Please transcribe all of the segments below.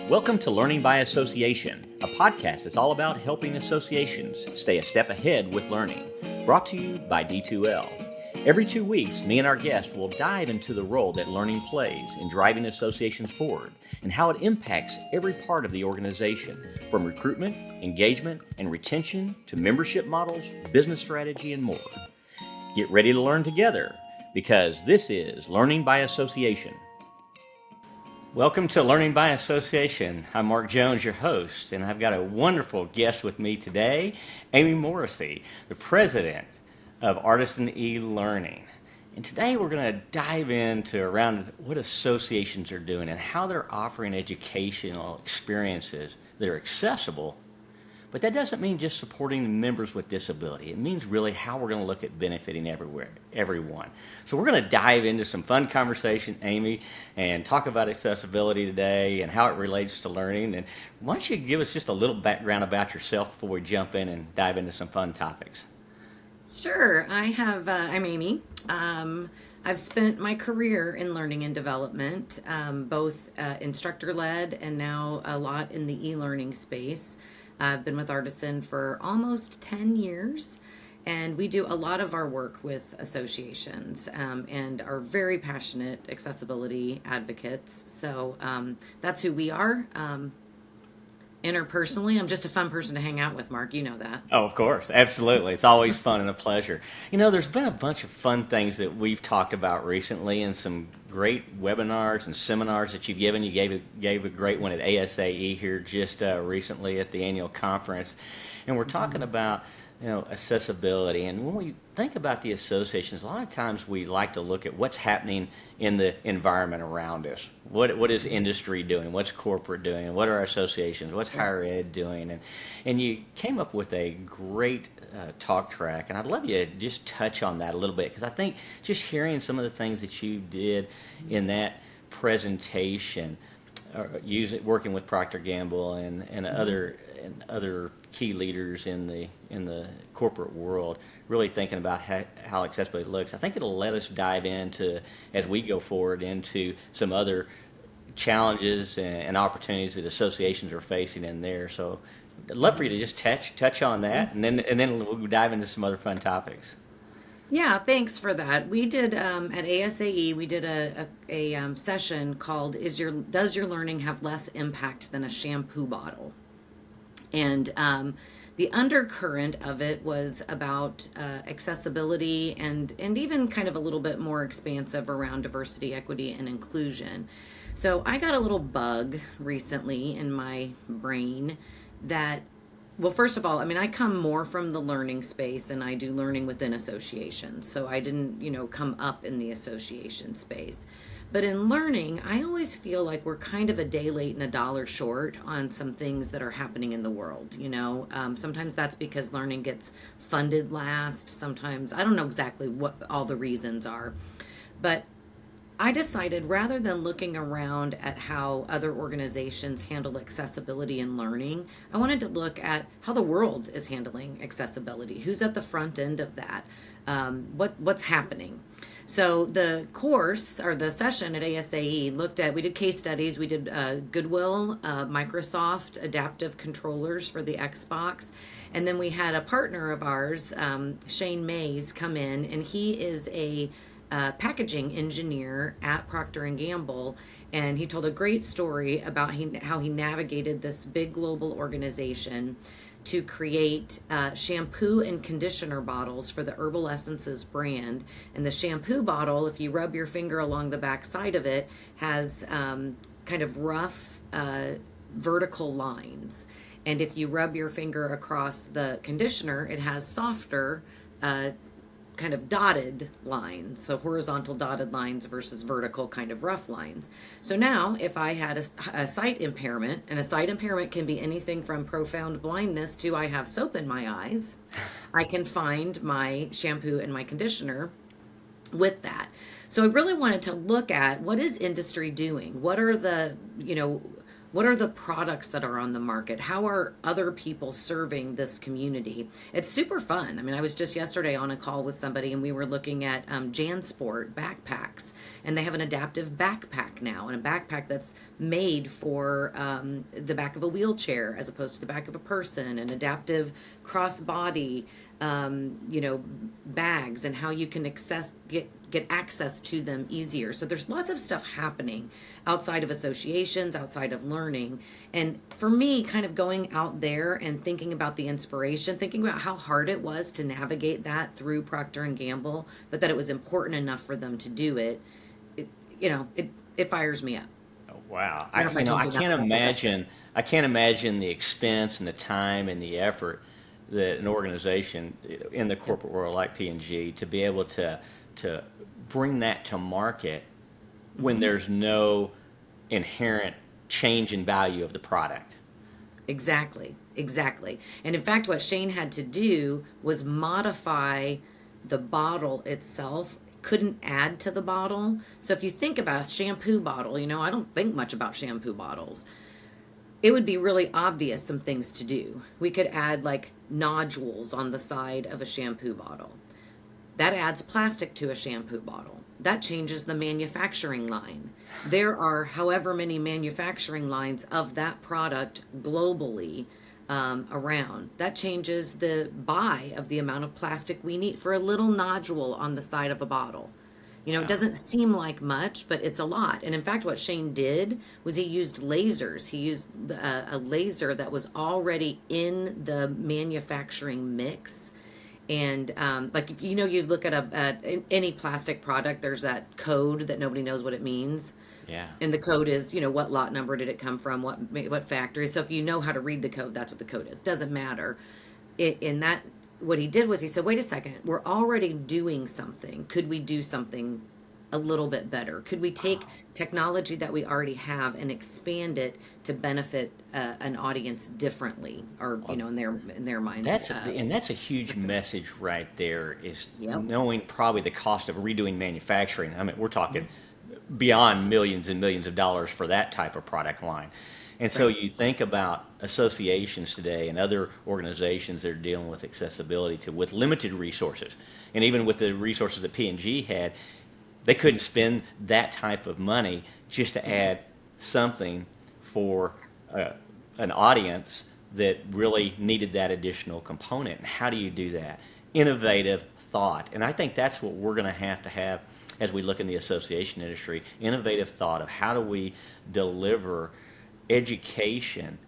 Welcome to Learning by Association, a podcast that's all about helping associations stay a step ahead with learning. Brought to you by D2L. Every 2 weeks, me and our guests will dive into the role that learning plays in driving associations forward and how it impacts every part of the organization, from recruitment, engagement, and retention to membership models, business strategy, and more. Get ready to learn together, because this is Learning by Association. Welcome to Learning by Association. I'm Mark Jones, your host, and I've got a wonderful guest with me today, Amy Morrisey, the president of Artisan E-Learning. And today we're going to dive into around what associations are doing and how they're offering educational experiences that are accessible. But that doesn't mean just supporting members with disability. It means really how we're going to look at benefiting everyone. So we're going to dive into some fun conversation, Amy, and talk about accessibility today and how it relates to learning. And why don't you give us just a little background about yourself before we jump in and dive into some fun topics? Sure. I'm Amy. I've spent my career in learning and development, both instructor-led and now a lot in the e-learning space. I've been with Artisan for almost 10 years, and we do a lot of our work with associations and are very passionate accessibility advocates. So that's who we are. Interpersonally, I'm just a fun person to hang out with, Mark. You know that. Oh, of course. Absolutely. It's always fun and a pleasure. You know, there's been a bunch of fun things that we've talked about recently and some great webinars and seminars that you've given. You gave a great one at ASAE here just recently at the annual conference. And we're talking about, accessibility. And when we think about the associations, a lot of times we like to look at what's happening in the environment around us. What is industry doing? What's corporate doing? What are our associations? What's higher ed doing? And you came up with a great talk track, and I'd love you to just touch on that a little bit, because I think just hearing some of the things that you did in that presentation, working with Procter & Gamble and other key leaders in the corporate world, really thinking about how accessibility looks. I think it'll let us dive into, as we go forward, into some other challenges and opportunities that associations are facing in there. So I'd love for you to just touch on that, and then we'll dive into some other fun topics. Yeah, thanks for that. We did at ASAE, we did a session called Does Your Learning Have Less Impact Than a Shampoo Bottle? And the undercurrent of it was about accessibility and even kind of a little bit more expansive around diversity, equity, and inclusion. So I got a little bug recently in my brain that, well, first of all, I come more from the learning space, and I do learning within associations. So I didn't, come up in the association space. But in learning, I always feel like we're kind of a day late and a dollar short on some things that are happening in the world. Sometimes that's because learning gets funded last. Sometimes, I don't know exactly what all the reasons are. But I decided, rather than looking around at how other organizations handle accessibility in learning, I wanted to look at how the world is handling accessibility. Who's at the front end of that? What's happening? So the course, or the session at ASAE, we did case studies. We did Goodwill, Microsoft adaptive controllers for the Xbox. And then we had a partner of ours, Shane Mays, come in, and he is a packaging engineer at Procter & Gamble, and he told a great story about how he navigated this big global organization to create shampoo and conditioner bottles for the Herbal Essences brand. And the shampoo bottle, if you rub your finger along the back side of it, has kind of rough vertical lines. And if you rub your finger across the conditioner, it has softer kind of dotted lines, so horizontal dotted lines versus vertical kind of rough lines. So now if I had a sight impairment, and a sight impairment can be anything from profound blindness to I have soap in my eyes, I can find my shampoo and my conditioner with that. So I really wanted to look at, what is industry doing? What are the, What are the products that are on the market? How are other people serving this community? It's super fun. I mean, I was just yesterday on a call with somebody and we were looking at JanSport backpacks, and they have an adaptive backpack now, and a backpack that's made for the back of a wheelchair as opposed to the back of a person, and adaptive crossbody bags, and how you can get access to them easier. So there's lots of stuff happening outside of associations, outside of learning. And for me, kind of going out there and thinking about the inspiration, thinking about how hard it was to navigate that through Procter and Gamble, but that it was important enough for them to do it, it fires me up. Oh, wow. I don't know if I told I you that can't in that session. imagine. I can't imagine the expense and the time and the effort that an organization in the corporate world like P&G to be able to bring that to market when Hmm. there's no inherent change in value of the product. Exactly, exactly. And in fact, what Shane had to do was modify the bottle itself. Couldn't add to the bottle. So if you think about a shampoo bottle, I don't think much about shampoo bottles. It would be really obvious some things to do. We could add like nodules on the side of a shampoo bottle. That adds plastic to a shampoo bottle. That changes the manufacturing line. There are however many manufacturing lines of that product globally around. That changes the buy of the amount of plastic we need for a little nodule on the side of a bottle. It Yeah. doesn't seem like much, but it's a lot. And in fact, what Shane did was he used lasers. He used a laser that was already in the manufacturing mix. And like if you look at any plastic product, there's that code that nobody knows what it means, Yeah. and the code is what lot number did it come from, what factory. So if you know how to read the code, that's what the code is. Doesn't matter. In that, what he did was he said, wait a second, we're already doing something. Could we do something a little bit better? Could we take Wow. technology that we already have and expand it to benefit an audience differently, or Well, in their minds? that's a huge message right there, is Yep. knowing probably the cost of redoing manufacturing. I mean, we're talking Mhm. beyond millions and millions of dollars for that type of product line. And so Right. you think about associations today and other organizations that are dealing with accessibility with limited resources. And even with the resources that P&G had, they couldn't spend that type of money just to Mhm. add something for uh, an audience that really needed that additional component. And how do you do that? Innovative thought. And I think that's what we're going to have as we look in the association industry. Innovative thought of how do we deliver education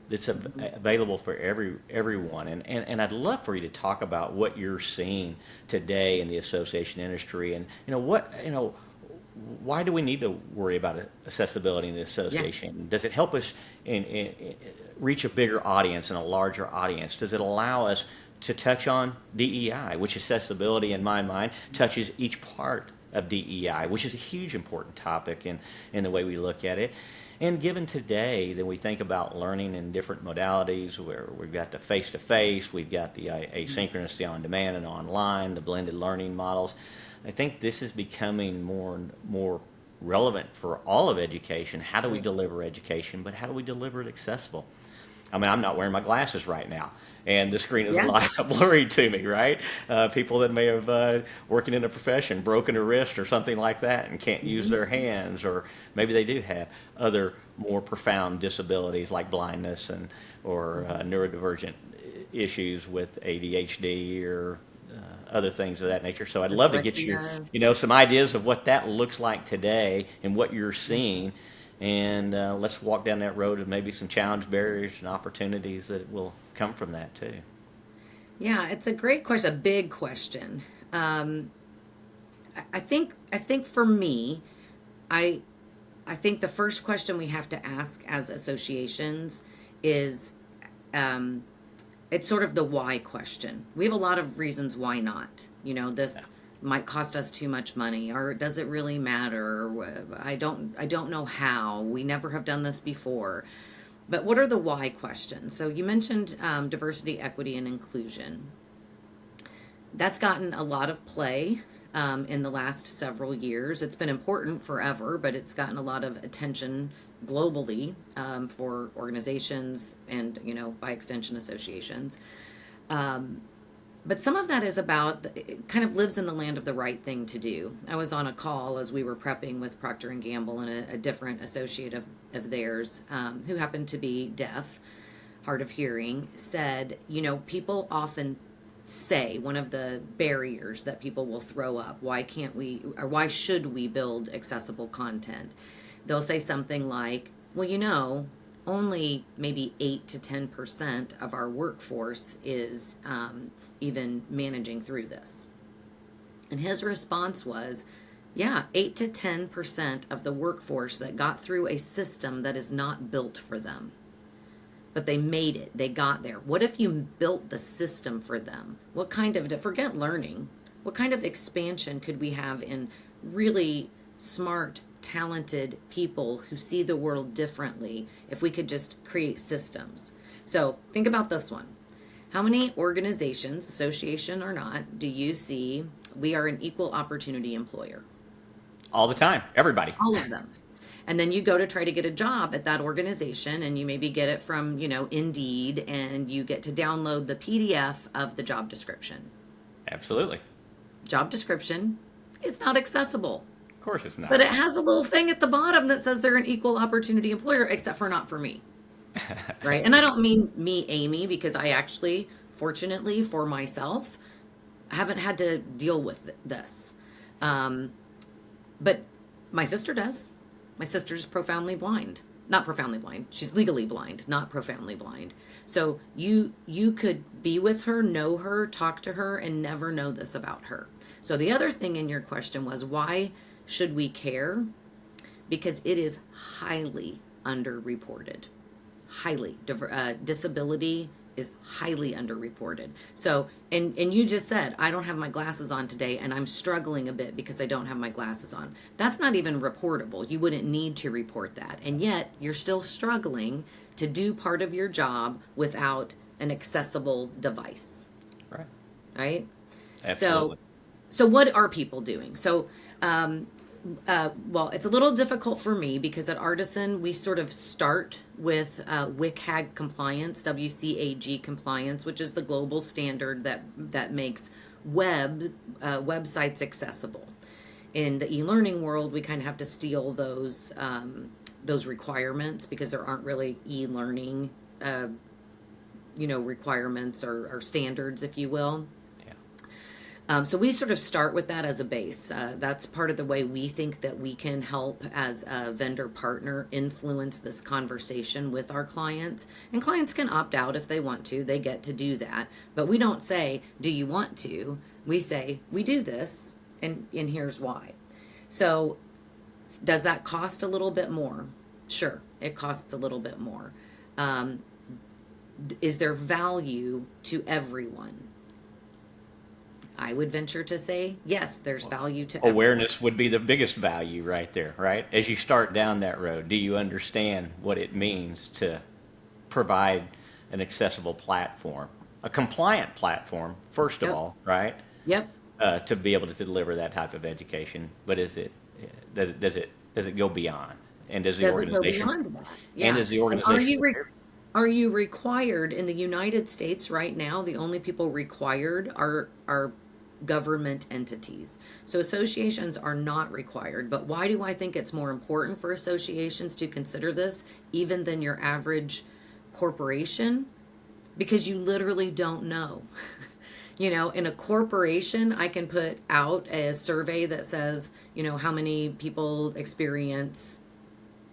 that's Mhm. available for everyone. And I'd love for you to talk about what you're seeing today in the association industry, and why do we need to worry about accessibility in the Yeah. association? Does it help us reach a bigger audience and a larger audience? Does it allow us to touch on DEI, which accessibility in my mind touches each part of DEI, which is a huge important topic in the way we look at it. And given today that we think about learning in different modalities, where we've got the face-to-face, we've got the asynchronous, the on-demand and online, the blended learning models, I think this is becoming more and more relevant for all of education. How do we Right. deliver education, but how do we deliver it accessible? I mean, I'm not wearing my glasses right now, and the screen is a Yeah. lot blurry to me, right? People that may have working in a profession broken a wrist or something like that and can't use Mhm. their hands, or maybe they do have other more profound disabilities like blindness or Mhm. neurodivergent issues with ADHD or other things of that nature. So I'd love to get your, Dyslexia. some ideas of what that looks like today and what you're Yeah. seeing, and let's walk down that road of maybe some challenge, barriers, and opportunities that will come from that too. Yeah, it's a great question, a big question. Um, I think for me, I I think the first question we have to ask as associations is, um, it's sort of the why question. We have a lot of reasons why not. Yeah. This might cost us too much money, or does it really matter? I don't know how. We never have done this before. But what are the why questions? So you mentioned diversity, equity, and inclusion. That's gotten a lot of play. in the last several years. It's been important forever, but it's gotten a lot of attention globally for organizations and, by extension, associations. But some of that is about, it kind of lives in the land of the right thing to do. I was on a call as we were prepping with Procter & Gamble, and a different associate of theirs who happened to be deaf, hard of hearing, said, people often say one of the barriers that people will throw up, why can't we, or why should we build accessible content? They'll say something like, well, only maybe 8 to 10% of our workforce is even managing through this. And his response was, yeah, 8 to 10% of the workforce that got through a system that is not built for them. But they made it, they got there. What if you built the system for them? What kind of, forget learning, what kind of expansion could we have in really smart, talented people who see the world differently if we could just create systems? So think about this one. How many organizations, association or not, do you see we are an equal opportunity employer? All the time, everybody. All of them. And then you go to try to get a job at that organization, and you maybe get it from, Indeed, and you get to download the PDF of the job description. Absolutely. Job description is not accessible. Of course it's not. But it has a little thing at the bottom that says they're an equal opportunity employer, except for not for me. Right? And I don't mean me, Amy, because I actually, fortunately for myself, haven't had to deal with this. But my sister does. My sister's profoundly blind. Not profoundly blind. She's legally blind, not profoundly blind. So you could be with her, know her, talk to her, and never know this about her. So the other thing in your question was, why should we care? Because it is highly underreported. Highly. Disability is highly underreported. So, and you just said, I don't have my glasses on today, and I'm struggling a bit because I don't have my glasses on. That's not even reportable. You wouldn't need to report that. And yet you're still struggling to do part of your job without an accessible device. Right. Right? Absolutely. So what are people doing? So, well, it's a little difficult for me because at Artisan, we sort of start with WCAG compliance, WCAG compliance, which is the global standard that makes websites accessible. In the e-learning world, we kind of have to steal those requirements because there aren't really e-learning, requirements or standards, if you will. So we sort of start with that as a base. That's part of the way we think that we can help as a vendor partner influence this conversation with our clients. And clients can opt out if they want to. They get to do that. But we don't say, do you want to? We say, we do this, and here's why. So does that cost a little bit more? Sure, it costs a little bit more. Is there value to everyone? I would venture to say, yes, there's value to awareness would be the biggest value right there, right? As you start down that road, do you understand what it means to provide an accessible platform, a compliant platform, first of all, right? Yep. To be able to deliver that type of education, but does it go beyond? And does the organization it go beyond that? Yeah. And does the organization are you required in the United States right now? The only people required are government entities. So associations are not required. But why do I think it's more important for associations to consider this even than your average corporation? Because you literally don't know. In a corporation, I can put out a survey that says, how many people experience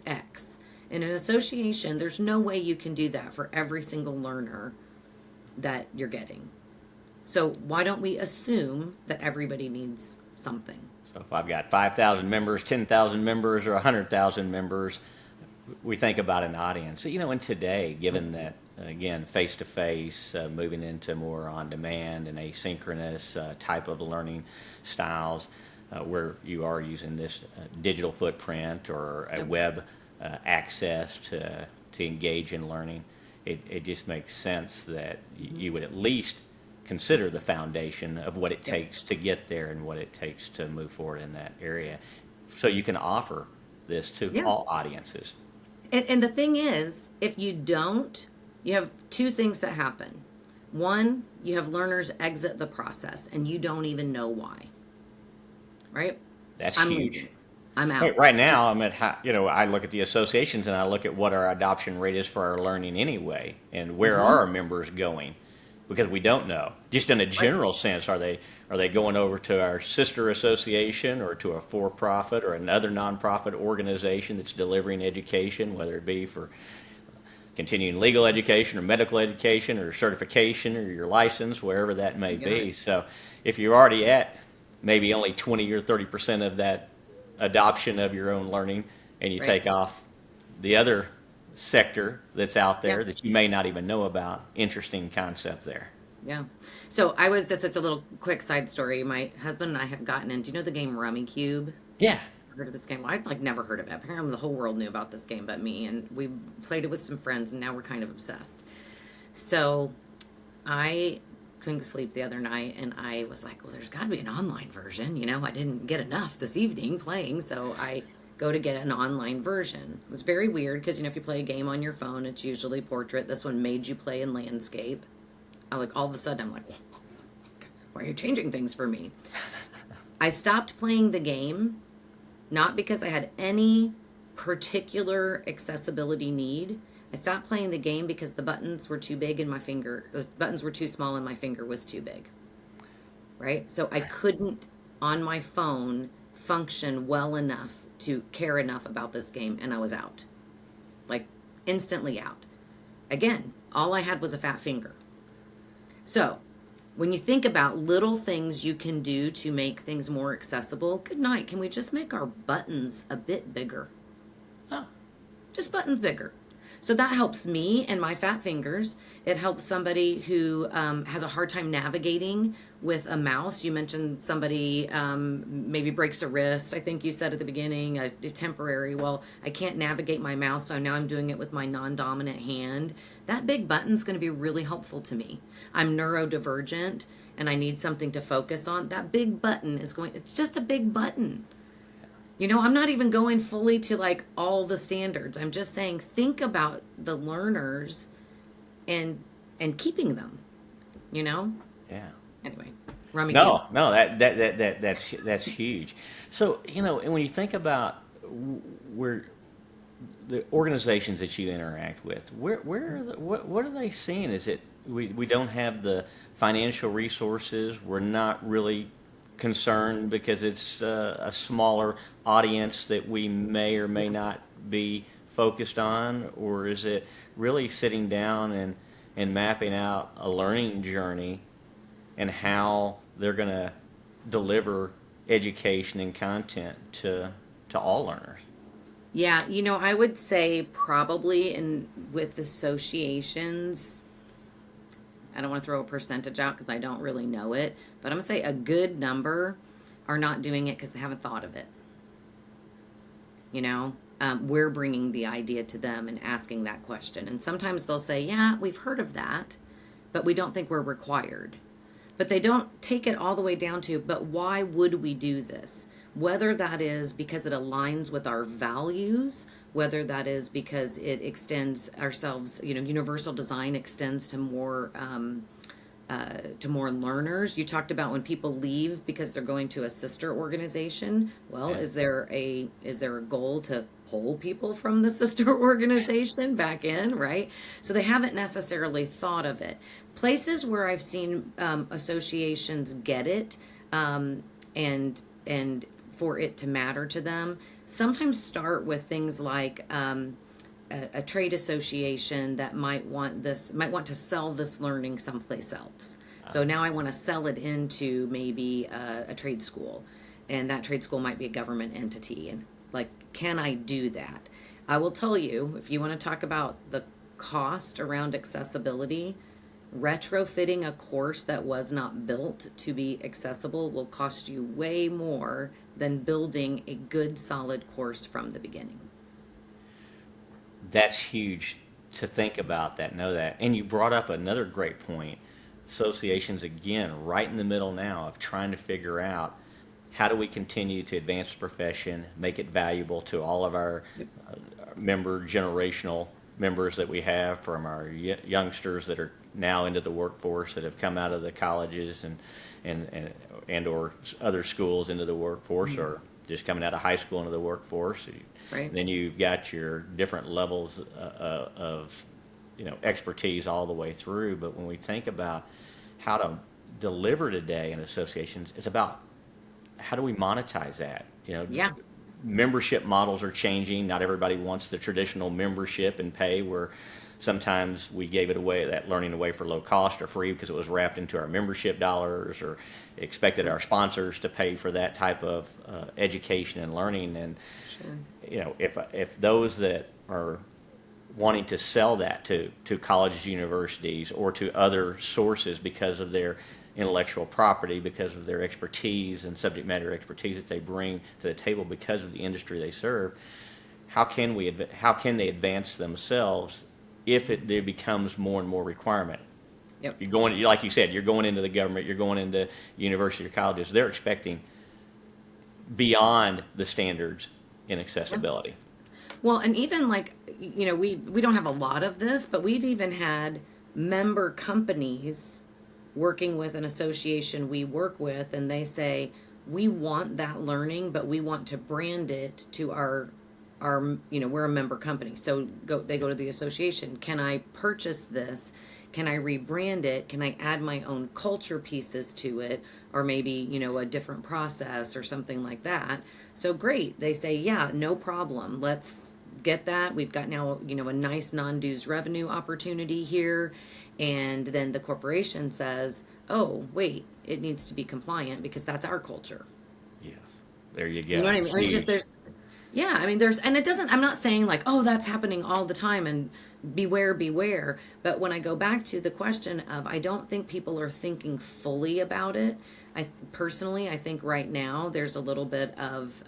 X. In an association, there's no way you can do that for every single learner that you're getting. So why don't we assume that everybody needs something? So if I've got 5,000 members, 10,000 members, or 100,000 members, we think about an audience. And today, given that, again, face-to-face, moving into more on-demand and asynchronous type of learning styles, where you are using this digital footprint or a web access to engage in learning, it just makes sense that you would at least consider the foundation of what it Yep. takes to get there and what it takes to move forward in that area. So you can offer this to Yeah. all audiences. And the thing is, if you don't, you have two things that happen. One, you have learners exit the process and you don't even know why. Right? That's I'm huge. leaving. I'm Right, out. right now, I'm at I look at the associations and I look at what our adoption rate is for our learning anyway, and where Mm-hmm. are our members going, because we don't know. Just in a Right. general sense, are they going over to our sister association or to a for-profit or another nonprofit organization that's delivering education, whether it be for continuing legal education or medical education or certification or your license, wherever that may You got be. it. So if you're already at maybe only 20 or 30% of that adoption of your own learning, and you Right. take off the other sector that's out Yeah. there that you may not even know about, interesting concept there. Yeah. So I was just a little quick side story. My husband and I have gotten in. Do you know the game Rummy Cube? Yeah. Heard of this game? I'd like never heard of it. Apparently the whole world knew about this game but me, and we played it with some friends and now we're kind of obsessed. So I couldn't sleep the other night and I was like, well, there's got to be an online version. I didn't get enough this evening playing, so I go to get an online version. It was very weird because if you play a game on your phone, it's usually portrait. This one made you play in landscape. All of a sudden I'm like, why are you changing things for me? I stopped playing the game, not because I had any particular accessibility need. I stopped playing the game because the buttons were too big and the buttons were too small and my finger was too big. Right? So I couldn't on my phone function well enough to care enough about this game, and I was out. Like instantly out. Again, all I had was a fat finger. So, when you think about little things you can do to make things more accessible, good night. Can we just make our buttons a bit bigger? Oh, Just buttons bigger. So that helps me and my fat fingers. It helps somebody who has a hard time navigating with a mouse. You mentioned somebody maybe breaks a wrist, I think you said at the beginning, a temporary. Well, I can't navigate my mouse, so now I'm doing it with my non-dominant hand. That big button's going to be really helpful to me. I'm neurodivergent and I need something to focus on. That big button it's just a big button. I'm not even going fully to like all the standards. I'm just saying think about the learners and keeping them, you know? yeah. Anyway, Rummy Cube. No, that's huge. So, and when you think about where the organizations that you interact with, what are they seeing? Is it we don't have the financial resources? We're not really concerned because it's a smaller audience that we may or may not be focused on, or is it really sitting down and mapping out a learning journey and how they're going to deliver education and content to all learners? Yeah, I would say probably with associations, I don't want to throw a percentage out because I don't really know it, but I'm going to say a good number are not doing it because they haven't thought of it. We're bringing the idea to them and asking that question. And sometimes they'll say, yeah, we've heard of that, but we don't think we're required. But they don't take it all the way down to, but why would we do this? Whether that is because it aligns with our values, whether that is because it extends ourselves, universal design extends to more learners. You talked about when people leave because they're going to a sister organization. Well, Yeah. is there a goal to pull people from the sister organization back in, right? So they haven't necessarily thought of it. Places where I've seen associations get it, and for it to matter to them, sometimes start with things like a trade association that might want to sell this learning someplace else. So now I want to sell it into maybe a trade school, and that trade school might be a government entity. And like, can I do that? I will tell you, if you want to talk about the cost around accessibility, retrofitting a course that was not built to be accessible will cost you way more than building a good, solid course from the beginning. That's huge to think about that, know that. And you brought up another great point. associations, again, right in the middle now of trying to figure out how do we continue to advance the profession, make it valuable to all of our generational members that we have, from our youngsters that are now into the workforce, that have come out of the colleges and or other schools into the workforce, or just coming out of high school into the workforce. Right. Then you've got your different levels of expertise all the way through. But when we think about how to deliver today in associations, it's about how do we monetize that? Yeah. Membership models are changing. Not everybody wants the traditional membership and pay, where sometimes we gave it away, that learning away, for low cost or free, because it was wrapped into our membership dollars, or expected our sponsors to pay for that type of education and learning. And Sure. if those that are wanting to sell that to colleges, universities, or to other sources because of their intellectual property, because of their expertise and subject matter expertise that they bring to the table because of the industry they serve, how can they advance themselves if there becomes more and more requirement? Yep. You're going, like you said, you're going into the government, you're going into university or colleges. They're expecting beyond the standards in accessibility. Well, and even like, we don't have a lot of this, but we've even had member companies working with an association we work with, and they say, we want that learning, but we want to brand it to our we're a member company. So they go to the association. Can I purchase this? Can I rebrand it? Can I add my own culture pieces to it? Or maybe, a different process or something like that. So great. They say, yeah, no problem. Let's get that. We've got now, a nice non-dues revenue opportunity here. And then the corporation says, oh, wait, it needs to be compliant because that's our culture. Yes. There you go. You know what I mean? It's just, and it doesn't, I'm not saying like, oh, that's happening all the time and beware. But when I go back to the question of, I don't think people are thinking fully about it. I think right now there's a little bit of,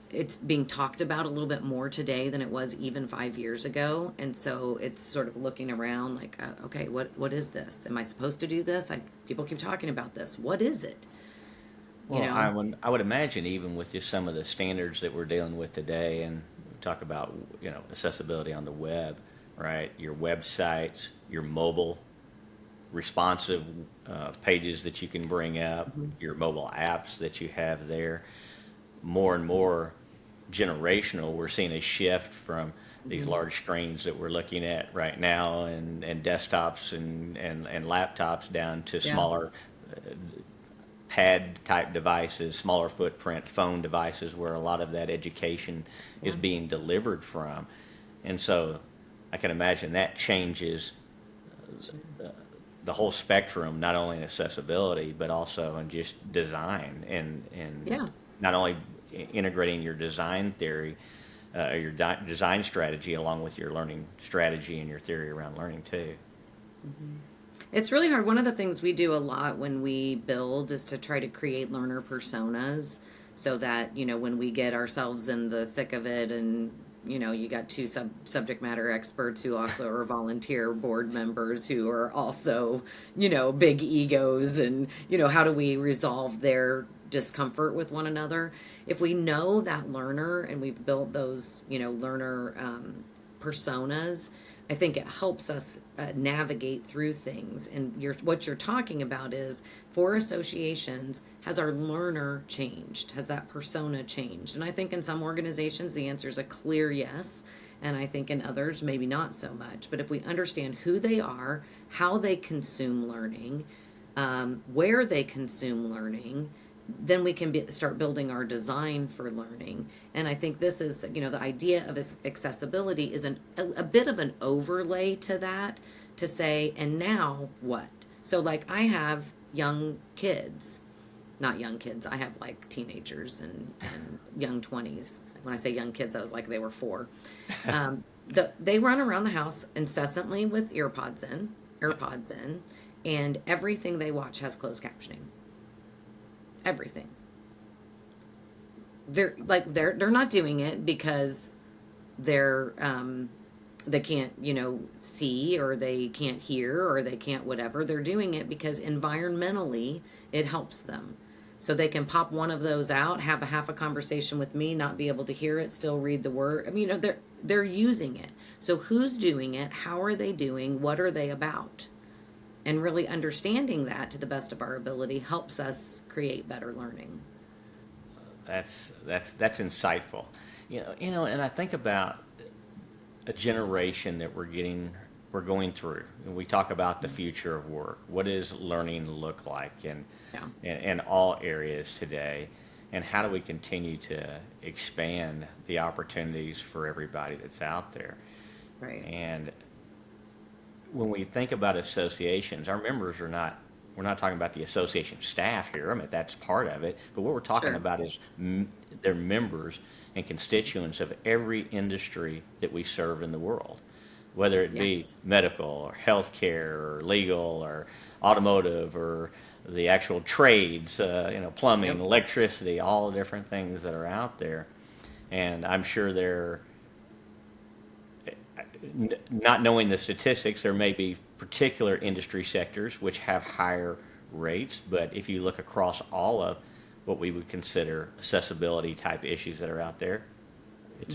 it's being talked about a little bit more today than it was even 5 years ago. And so it's sort of looking around like, okay, what is this? Am I supposed to do this? People keep talking about this. What is it? Well, I would imagine, even with just some of the standards that we're dealing with today, and we talk about accessibility on the web, right? Your websites, your mobile responsive pages that you can bring up, your mobile apps that you have there, more and more generational. We're seeing a shift from these large screens that we're looking at right now, and desktops and laptops, down to smaller pad type devices, smaller footprint phone devices, where a lot of that education is being delivered from. And so I can imagine that changes the whole spectrum, not only in accessibility, but also in just design, and not only integrating your design theory, your design strategy, along with your learning strategy and your theory around learning too. It's really hard. One of the things we do a lot when we build is to try to create learner personas, so that, when we get ourselves in the thick of it, and, you got two subject matter experts who also are volunteer board members who are also, big egos, and, how do we resolve their discomfort with one another? If we know that learner and we've built those, learner personas, I think it helps us navigate through things. And what you're talking about is, for associations, has our learner changed? Has that persona changed? And I think in some organizations the answer is a clear yes, and I think in others maybe not so much. But if we understand who they are, how they consume learning, where they consume learning, then we can start building our design for learning. And I think this is, the idea of accessibility is a bit of an overlay to that, to say, and now what? So like, I have young kids, not young kids, I have like teenagers and young 20s. When I say young kids, I was like, they were 4. They run around the house incessantly with AirPods in, and everything they watch has closed captioning. Everything. They're not doing it because they're they can't, see, or they can't hear, or they can't whatever. They're doing it because environmentally it helps them. So they can pop one of those out, have a half a conversation with me, not be able to hear it, still read the word. I mean, they're using it. So who's doing it? How are they doing? What are they about? And really understanding that to the best of our ability helps us create better learning. That's insightful. And I think about a generation that we're going through. And we talk about the future of work. What does learning look like Yeah. in all areas today? And how do we continue to expand the opportunities for everybody that's out there? Right. And when we think about associations, our members we're not talking about the association staff here. I mean, that's part of it. But what we're talking Sure. about is their members and constituents of every industry that we serve in the world, whether it Yeah. be medical or healthcare or legal or automotive or the actual trades, plumbing, Yep. electricity, all the different things that are out there. And I'm sure not knowing the statistics, there may be particular industry sectors which have higher rates, but if you look across all of what we would consider accessibility type issues that are out there,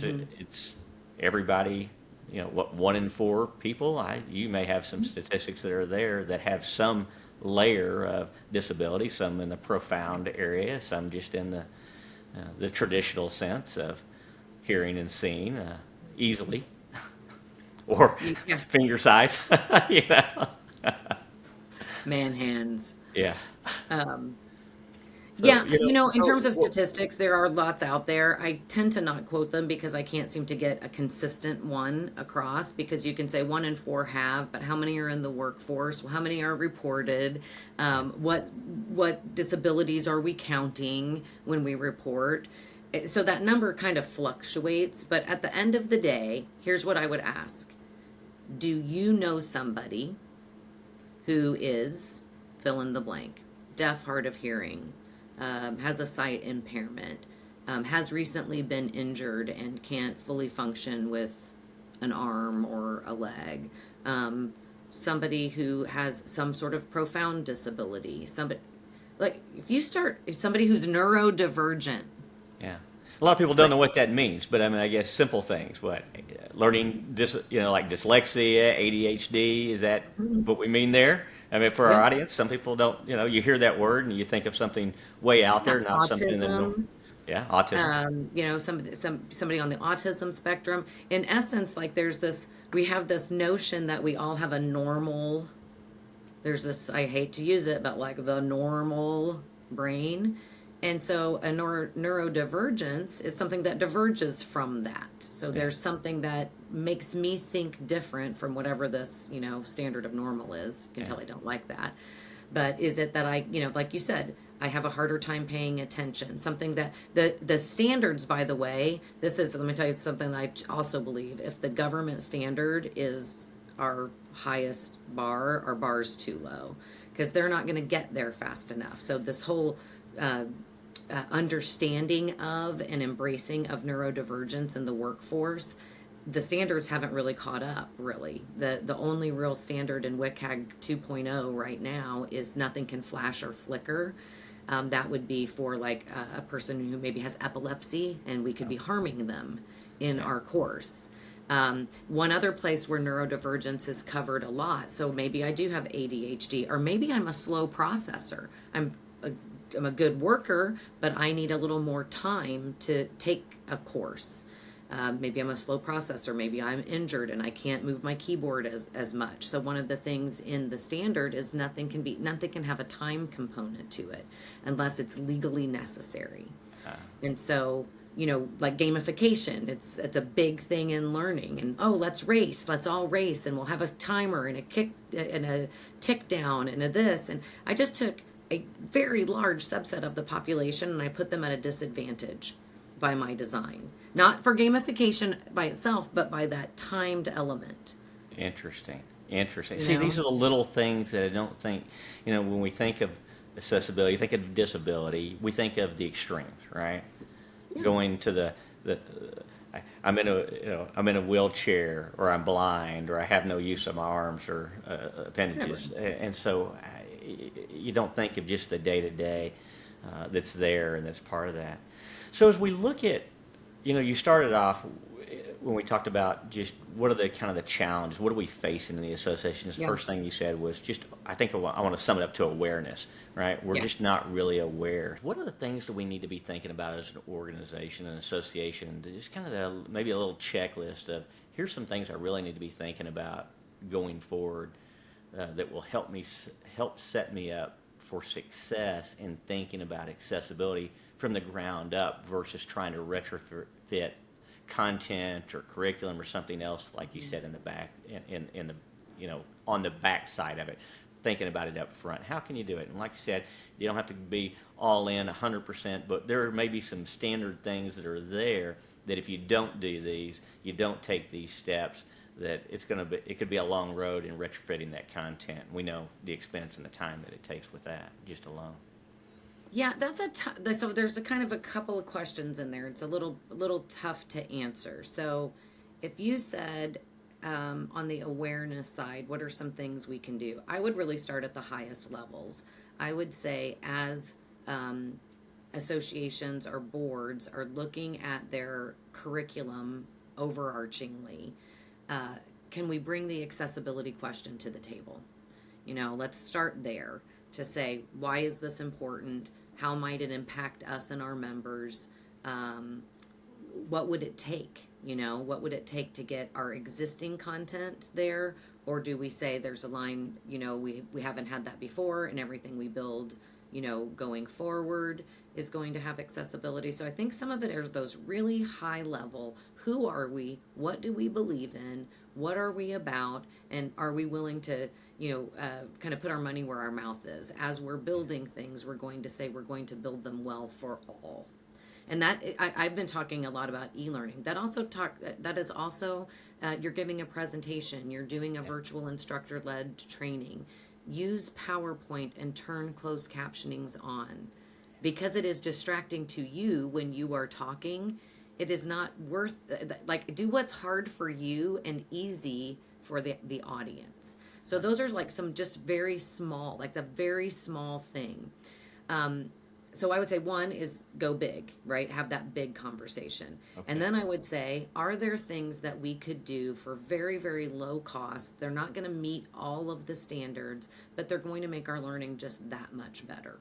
Hmm. it's everybody. What 1 in 4 people? You may have some statistics that are there that have some layer of disability, some in the profound area, some just in the traditional sense of hearing and seeing easily or Yeah. finger size. you know? Man hands. Yeah. Um, So Yeah, in terms of well, statistics, there are lots out there. I tend to not quote them because I can't seem to get a consistent one across, because you can say 1 in 4 have, but how many are in the workforce? How many are reported? What disabilities are we counting when we report? So that number kind of fluctuates, but at the end of the day, here's what I would ask. Do you know somebody who is fill in the blank, deaf, hard of hearing, has a sight impairment, has recently been injured and can't fully function with an arm or a leg, somebody who has some sort of profound disability, somebody like if somebody who's neurodivergent, yeah. A lot of people don't like know what that means, but I mean, I guess simple things. What learning like dyslexia, ADHD, is that what we mean there? I mean, for our yeah, audience, some people don't. You hear that word and you think of something way out yeah, there, not something that. autism, Yeah, autism. somebody on the autism spectrum. In essence, like we have this notion that we all have a normal, there's this, I hate to use it, but like the normal brain. And so a neurodivergence is something that diverges from that. So Yeah, there's something that makes me think different from whatever this, standard of normal is. You can yeah, tell I don't like that. But is it that like you said, I have a harder time paying attention? Something that the standards, by the way, let me tell you something that I also believe. If the government standard is our highest bar, our bar's too low, because they're not going to get there fast enough. So this whole uh, understanding of and embracing of neurodivergence in the workforce, the standards haven't really caught up. Really, the only real standard in WCAG 2.0 right now is nothing can flash or flicker. That would be for like a person who maybe has epilepsy, and we could be harming them in yeah, our course. One other place where neurodivergence is covered a lot. So maybe I do have ADHD, or maybe I'm a slow processor. A, I'm a good worker, but I need a little more time to take a course. Maybe I'm a slow processor. Maybe I'm injured and I can't move my keyboard as much. So one of the things in the standard is nothing can have a time component to it unless it's legally necessary. uh, And so, like gamification, it's a big thing in learning. And let's all race, and we'll have a timer and a kick and a tick down and a this. And I just took a very large subset of the population and I put them at a disadvantage by my design. Not for gamification by itself, but by that timed element. interesting. Interesting. You See, know? these are the little things that I don't think. When we think of accessibility, think of disability, we think of the extremes, right? Yeah. Going to the I'm in a wheelchair, or I'm blind, or I have no use of my arms or appendages, and so you don't think of just the day to day that's there and that's part of that. So as we look at, you started off when we talked about just what are the kind of the challenges, what are we facing in the associations? The Yeah. first thing you said was just, I think I want to sum it up to awareness, right? We're Yeah. just not really aware. What are the things that we need to be thinking about as an organization, an association? Just kind of maybe a little checklist of here's some things I really need to be thinking about going forward that will help set me up for success in thinking about accessibility from the ground up versus trying to retrofit content or curriculum or something else, like you said, in the back, in the, on the back side of it, thinking about it up front. How can you do it? And like you said, you don't have to be all in 100%, but there may be some standard things that are there that if you don't do these, you don't take these steps, that it could be a long road in retrofitting that content. We know the expense and the time that it takes with that just alone. Yeah, so there's a kind of a couple of questions in there. It's a little tough to answer. So if you said on the awareness side, what are some things we can do? I would really start at the highest levels. I would say as associations or boards are looking at their curriculum overarchingly, can we bring the accessibility question to the table? Let's start there to say, why is this important? How might it impact us and our members? What would it take? What would it take to get our existing content there? Or do we say there's a line, we haven't had that before, and everything we build, going forward is going to have accessibility. So I think some of it are those really high level, who are we? What do we believe in? What are we about? And are we willing to, kind of put our money where our mouth is? As we're building things, we're going to say we're going to build them well for all. And I've been talking a lot about e-learning. That is also, you're giving a presentation, you're doing a virtual instructor-led training. Use PowerPoint and turn closed captionings on, because it is distracting to you when you are talking. It is not worth, do what's hard for you and easy for the audience. So those are like some just very small, like the very small thing. So I would say one is go big, right? Have that big conversation. Okay. And then I would say, are there things that we could do for very, very low cost? They're not going to meet all of the standards, but they're going to make our learning just that much better.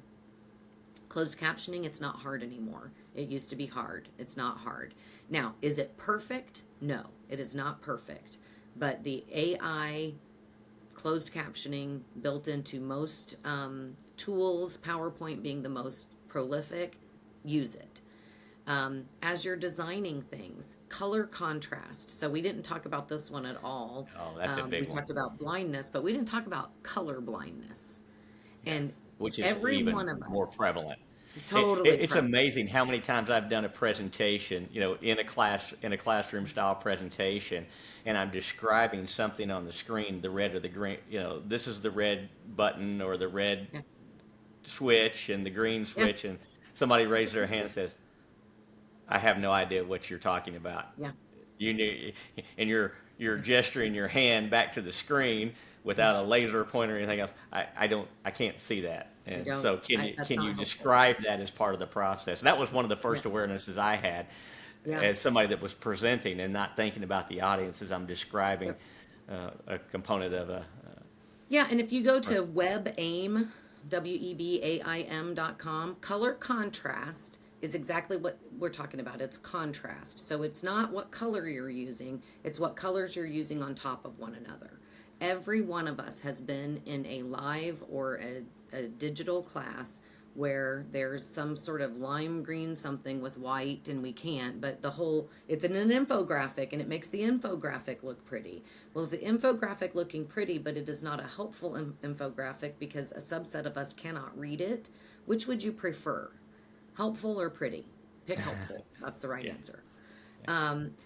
Closed captioning, it's not hard anymore. It used to be hard. It's not hard. Now, is it perfect? No, it is not perfect. But the AI closed captioning built into most tools, PowerPoint being the most prolific, use it. As you're designing things, color contrast. So we didn't talk about this one at all. Oh, that's a big one. We talked about blindness, but we didn't talk about color blindness. Yes. And which is every even one of us, more prevalent. Totally It's prevalent. amazing how many times I've done a presentation, in a classroom style presentation, and I'm describing something on the screen, the red or the green, this is the red button or the red switch and the green switch, and somebody raises their hand and says, I have no idea what you're talking about. Yeah. And you're gesturing your hand back to the screen without a laser pointer or anything else. I can't see that. And so can you describe that as part of the process? And that was one of the first awarenesses I had as somebody that was presenting and not thinking about the audience as I'm describing a component of a. And if you go to WebAIM, WEBAIM.com, color contrast is exactly what we're talking about. It's contrast. So it's not what color you're using, it's what colors you're using on top of one another. Every one of us has been in a live or a digital class where there's some sort of lime green something with white and we can't, but it's in an infographic and it makes the infographic look pretty. Well, if the infographic looking pretty, but it is not a helpful infographic because a subset of us cannot read it, which would you prefer? Helpful or pretty? Pick helpful. That's the right answer.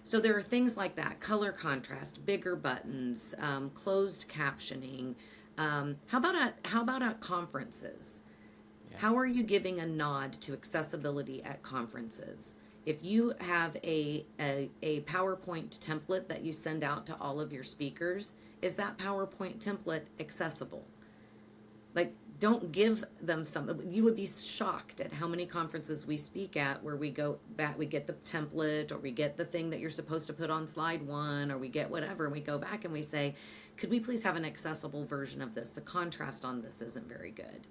So there are things like that, color contrast, bigger buttons, closed captioning. How about at conferences? How are you giving a nod to accessibility at conferences? If you have a PowerPoint template that you send out to all of your speakers, is that PowerPoint template accessible? Like, don't give them something. You would be shocked at how many conferences we speak at where we go back, we get the template, or we get the thing that you're supposed to put on slide one, or we get whatever, and we go back and we say, could we please have an accessible version of this? The contrast on this isn't very good.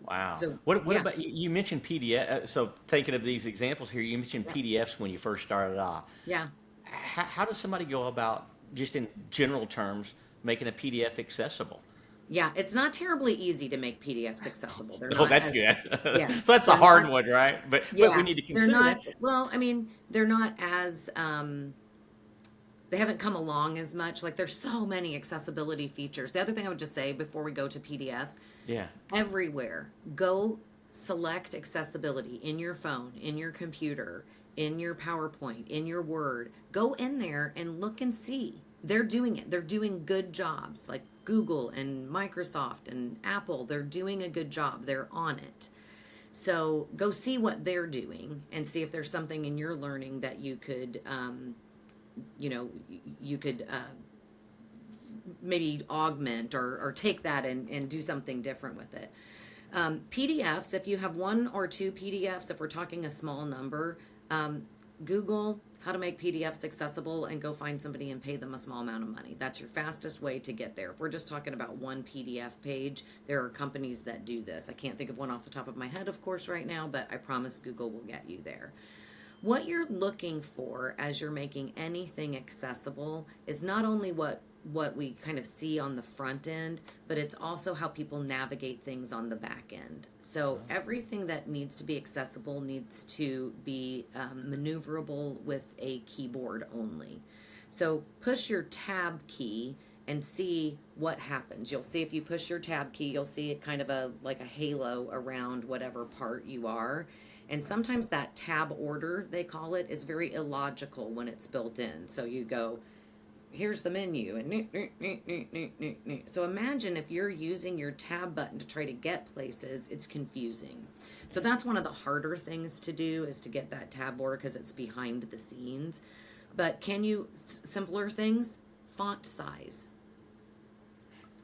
Wow. So, What yeah, about you mentioned PDF? So thinking of these examples here, you mentioned yeah, PDFs when you first started off. yeah. How does somebody go about, just in general terms, making a PDF accessible? Yeah, it's not terribly easy to make PDFs accessible. They're Oh, not that's as, good. yeah, So that's a they're not, hard one, right? But we yeah, need to they're consider not, that. well, I mean, they're not as, they haven't come along as much. Like, there's so many accessibility features. The other thing I would just say before we go to PDFs, Yeah. everywhere, go select accessibility in your phone, in your computer, in your PowerPoint, in your Word. Go in there and look and see. They're doing it. They're doing good jobs. Like Google and Microsoft and Apple, they're doing a good job. They're on it. So go see what they're doing and see if there's something in your learning that you could, you know, you could maybe augment, or take that and do something different with it. PDFs, if you have one or two PDFs, if we're talking a small number, Google how to make PDFs accessible and go find somebody and pay them a small amount of money. That's your fastest way to get there. If we're just talking about one PDF page, there are companies that do this. I can't think of one off the top of my head, of course, right now, but I promise Google will get you there. What you're looking for as you're making anything accessible is not only what we kind of see on the front end, but it's also how people navigate things on the back end. So everything that needs to be accessible needs to be maneuverable with a keyboard only. So push your tab key and see what happens. You'll see if you push your tab key, you'll see it kind of like a halo around whatever part you are. And sometimes that tab order, they call it, is very illogical when it's built in. So you go, here's the menu, and so imagine if you're using your tab button to try to get places, it's confusing. So that's one of the harder things to do, is to get that tab order, because it's behind the scenes. But can you, simpler things, font size.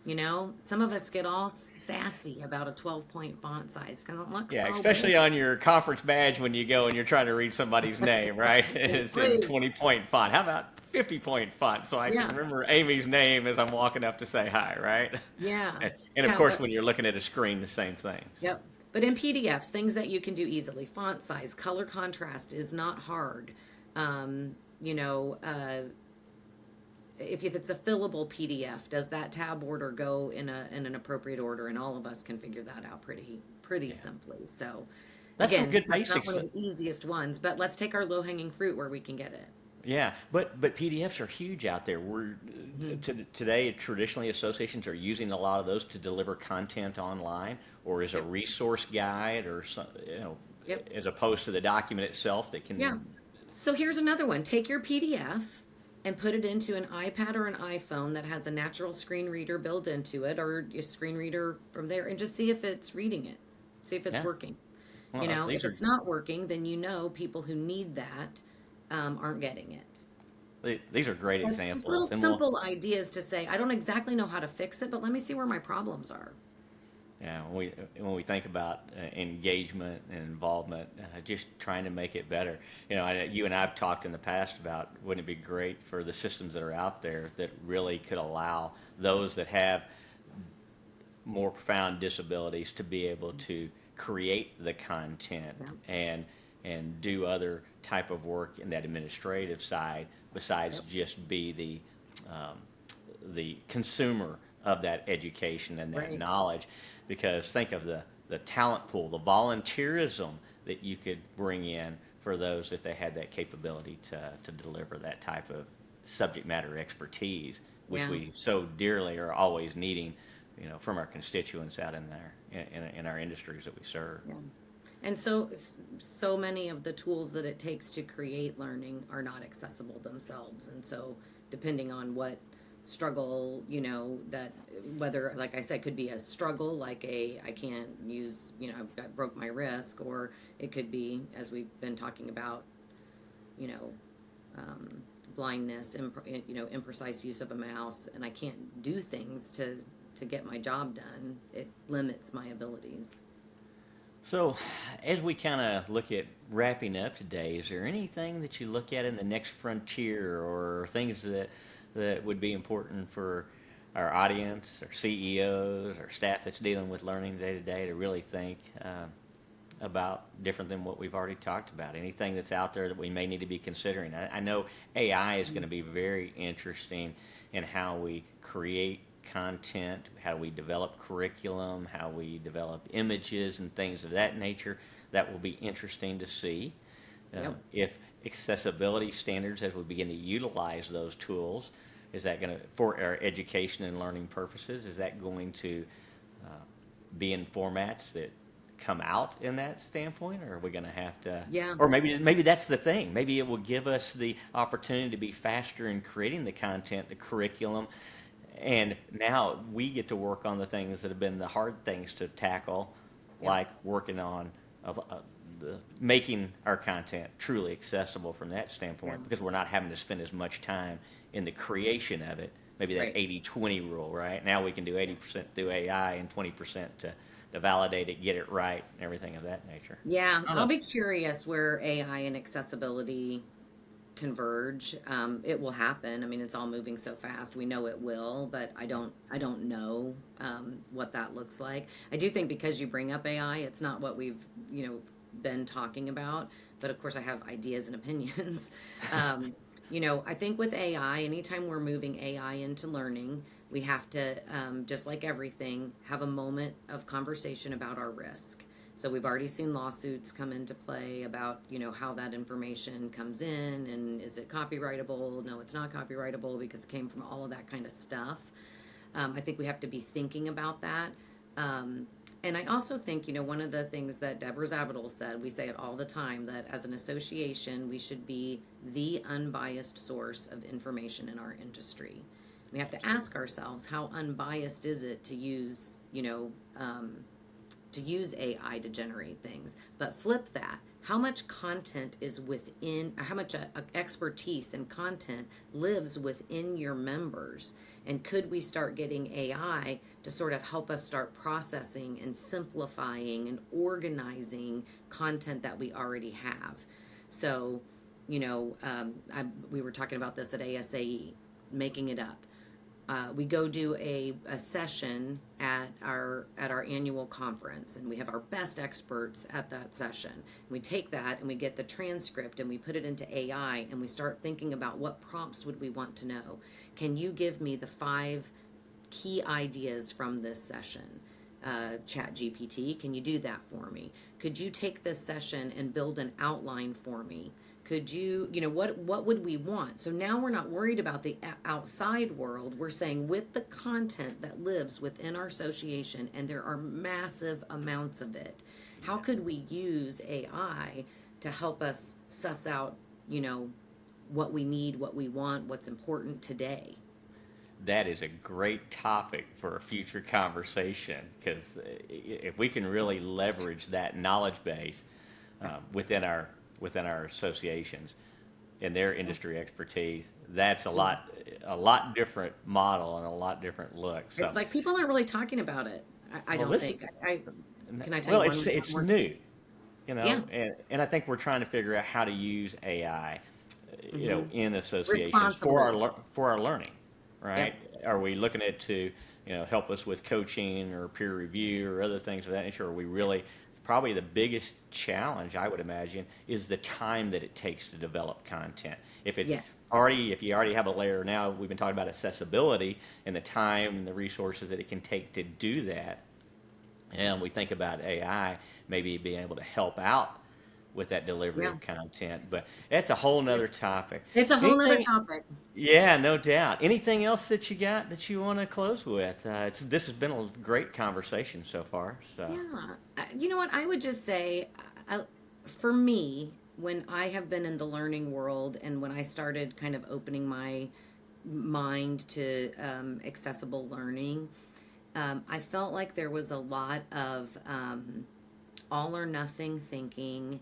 You know, some of us get all sassy about a 12-point font size because it looks Yeah, so especially big. on your conference badge when you go and you're trying to read somebody's name, right? It's in Please. 20-point font. How about 50-point font so I can Yeah, remember Amy's name as I'm walking up to say hi, right? yeah, And of yeah, course, but when you're looking at a screen, the same thing. yep. But in PDFs, things that you can do easily, font size, color contrast is not hard. Um, you know, if it's a fillable PDF, does that tab order go in an appropriate order? And all of us can figure that out pretty Yeah. simply. So That's some again, good that's not basics. one of the easiest ones, but let's take our low hanging fruit where we can get it. Yeah, but PDFs are huge out there. Hmm. Today, traditionally, associations are using a lot of those to deliver content online, or as a Yep. resource guide, or some, Yep. as opposed to the document itself that Yeah. can. So here's another one. Take your PDF and put it into an iPad or an iPhone that has a natural screen reader built into it, or a screen reader from there, and just see if it's reading it. See if it's Yeah, working. You well, know, these if are it's not working, then you know people who need that aren't getting it. these are great It's just little examples, and we'll. simple ideas to say, I don't exactly know how to fix it, but let me see where my problems are. Yeah, when we think about engagement and involvement, just trying to make it better. You and I've talked in the past about, wouldn't it be great for the systems that are out there that really could allow those that have more profound disabilities to be able to create the content Yeah. and do other type of work in that administrative side besides Yep. just be the consumer of that education and that Right. knowledge. Because think of the talent pool, the volunteerism that you could bring in for those if they had that capability to deliver that type of subject matter expertise, which Yeah. we so dearly are always needing, from our constituents out in there in our industries that we serve. Yeah. And so many of the tools that it takes to create learning are not accessible themselves. And so depending on what struggle, that whether, like I said, could be a struggle, like I can't use, broke my wrist, or it could be, as we've been talking about, you know, um, blindness, imprecise use of a mouse, and I can't do things to get my job done. It limits my abilities. So, as we kind of look at wrapping up today, is there anything that you look at in the next frontier, or things that would be important for our audience, our CEOs, or staff that's dealing with learning day to day to really think about different than what we've already talked about? Anything that's out there that we may need to be considering? I know AI is going to be very interesting in how we create content, how we develop curriculum, how we develop images and things of that nature. That will be interesting to see. Yep. If accessibility standards, as we begin to utilize those tools, is that going to, for our education and learning purposes, is that going to uh, be in formats that come out in that standpoint, or are we going to have to? Yeah. Or maybe that's the thing. Maybe it will give us the opportunity to be faster in creating the content, the curriculum, and now we get to work on the things that have been the hard things to tackle, Yep. like working on making our content truly accessible from that standpoint, Yeah. because we're not having to spend as much time in the creation of it. Maybe that Right. 80-20 rule, right? Now we can do 80% through AI and 20% to validate it, get it right, and everything of that nature. Yeah, I don't I'll know. be curious where AI and accessibility converge. It will happen. I mean, it's all moving so fast. We know it will, but I don't know what that looks like. I do think, because you bring up AI, it's not what we've been talking about, but of course I have ideas and opinions. um, I think with AI, anytime we're moving AI into learning, we have to, just like everything, have a moment of conversation about our risk. So we've already seen lawsuits come into play about, how that information comes in, and is it copyrightable? No, it's not copyrightable, because it came from all of that kind of stuff. I think we have to be thinking about that. Um, and I also think, one of the things that Deborah Zabadil said, we say it all the time, that as an association, we should be the unbiased source of information in our industry. We have to ask ourselves, how unbiased is it to use, to use AI to generate things? But flip that. How much content is within, how much expertise and content lives within your members? And could we start getting AI to sort of help us start processing and simplifying and organizing content that we already have? So, we were talking about this at ASAE, making it up. We go do a session at our annual conference, and we have our best experts at that session. And we take that and we get the transcript and we put it into AI, and we start thinking about what prompts would we want to know. Can you give me the 5 key ideas from this session? Chat GPT, can you do that for me? Could you take this session and build an outline for me? Could you, what would we want? So now we're not worried about the outside world. We're saying, with the content that lives within our association, and there are massive amounts of it, how could we use AI to help us suss out, what we need, what we want, what's important today? That is a great topic for a future conversation, because if we can really leverage that knowledge base within our associations and their industry expertise, that's a lot different model and a lot different look. So, Like, people aren't really talking about it. I well, don't this think. Can I tell well, you it's one more? new, Yeah. and I think we're trying to figure out how to use AI, Hmm. in associations Responsibly. for our learning, Yep. right? Are we looking at to help us with coaching or peer review or other things of that nature? Are we really, probably the biggest challenge I would imagine is the time that it takes to develop content. Yes. If you already have a layer, now we've been talking about accessibility and the time and the resources that it can take to do that, and we think about AI maybe being able to help out with that delivery Yeah. of content, but that's a whole nother topic. It's a whole nother Anything? topic. Yeah, no doubt. Anything else that you got that you want to close with? This has been a great conversation so far. So, Yeah. You know what? I would just say, for me, when I have been in the learning world, and when I started kind of opening my mind to accessible learning, I felt like there was a lot of all or nothing thinking,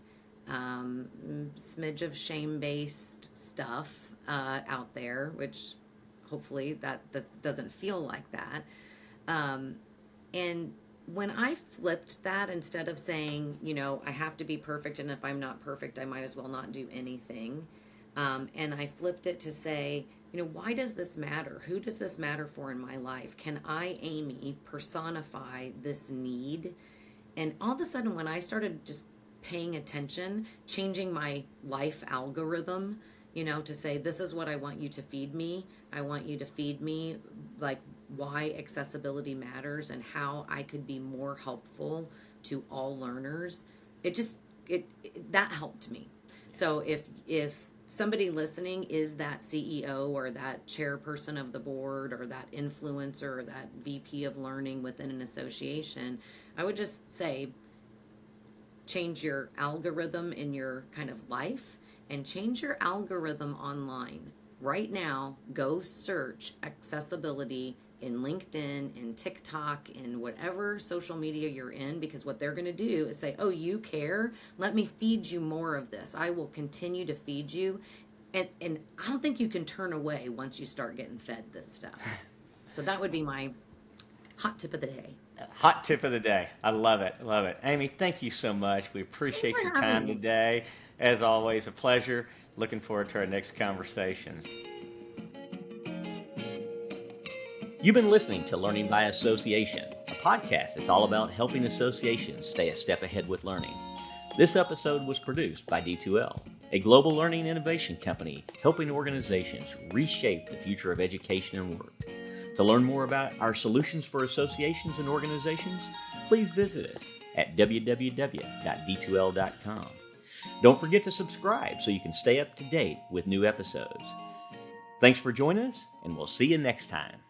smidge of shame based stuff out there, which hopefully that doesn't feel like that. Um, and when I flipped that, instead of saying, I have to be perfect, and if I'm not perfect, I might as well not do anything. And I flipped it to say, why does this matter? Who does this matter for in my life? Can I, Amy, personify this need? And all of a sudden, when I started just paying attention, changing my life algorithm, to say, this is what I want you to feed me. I want you to feed me like why accessibility matters and how I could be more helpful to all learners. That helped me. So if somebody listening is that CEO or that chairperson of the board or that influencer or that VP of learning within an association, I would just say, change your algorithm in your kind of life and change your algorithm online. Right now, go search accessibility in LinkedIn, in TikTok, in whatever social media you're in, because what they're going to do is say, oh, you care? Let me feed you more of this. I will continue to feed you. And I don't think you can turn away once you start getting fed this stuff. So that would be my hot tip of the day. Hot tip of the day. I love it. Love it. Amy, thank you so much. We appreciate your time today. As always, a pleasure. Looking forward to our next conversations. You've been listening to Learning by Association, a podcast that's all about helping associations stay a step ahead with learning. This episode was produced by D2L, a global learning innovation company helping organizations reshape the future of education and work. To learn more about our solutions for associations and organizations, please visit us at www.d2l.com. Don't forget to subscribe so you can stay up to date with new episodes. Thanks for joining us, and we'll see you next time.